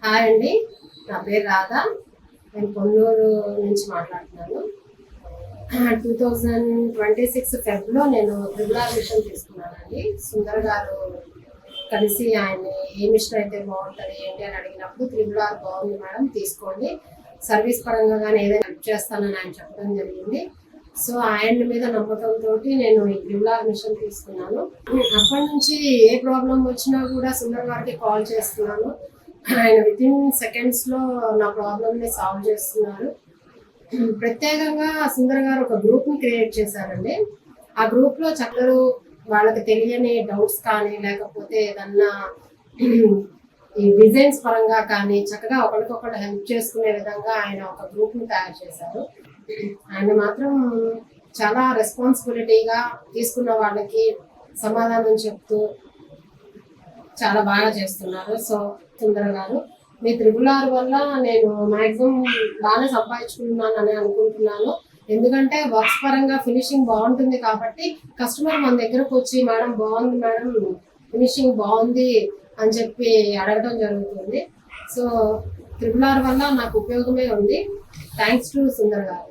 Hi అండి, నా పేరు రాధా. నేను పొన్నూరు నుంచి మాట్లాడుతున్నాను. 2026 ఫెబ్లో నేను ట్రిబుల్ మిషన్ తీసుకున్నానండి. సుందర్ గారు కలిసి ఆయన్ని ఏ మిషన్ అయితే బాగుంటుంది ఏంటి అని అడిగినప్పుడు ట్రిబుల్ బాగుంది మేడం, తీసుకోండి, సర్వీస్ పరంగా కానీ ఏదైనా హెల్ప్ చేస్తానని ఆయన చెప్పడం జరిగింది. సో ఆయన మీద నమ్మకంతో నేను ఈ ట్రిబుల్ మిషన్ తీసుకున్నాను. అప్పటి నుంచి ఏ ప్రాబ్లం వచ్చినా కూడా సుందర్ గారికి కాల్ చేస్తున్నాను. ఆయన విత్ ఇన్ సెకండ్స్లో నా ప్రాబ్లమ్ని సాల్వ్ చేస్తున్నారు. ప్రత్యేకంగా సుందర్ గారు ఒక గ్రూప్ని క్రియేట్ చేశారండి. ఆ గ్రూప్లో చక్కరు వాళ్ళకి తెలియని డౌట్స్ కానీ లేకపోతే ఏదన్నా ఈ డిజైన్స్ పరంగా కానీ చక్కగా ఒకరికొకరు హెల్ప్ చేసుకునే విధంగా ఆయన ఒక గ్రూప్ని తయారు చేశారు. ఆయన మాత్రం చాలా రెస్పాన్సిబిలిటీగా తీసుకున్న వాళ్ళకి సమాధానం చెప్తూ చాలా బాగా చేస్తున్నారు. సో సుందర్ గారు, మీ ట్రిబుల్ వల్ల నేను మాక్సిమం బాగానే సంపాదించుకుంటున్నానని అనుకుంటున్నాను. ఎందుకంటే వర్క్స్ పరంగా ఫినిషింగ్ బాగుంటుంది కాబట్టి కస్టమర్ మన దగ్గరకు వచ్చి మేడం బాగుంది మేడం, ఫినిషింగ్ బాగుంది అని చెప్పి అడగడం జరుగుతుంది. సో ట్రిబుల్ వల్ల నాకు ఉపయోగమే ఉంది. థ్యాంక్స్ టు సుందర్ గారు.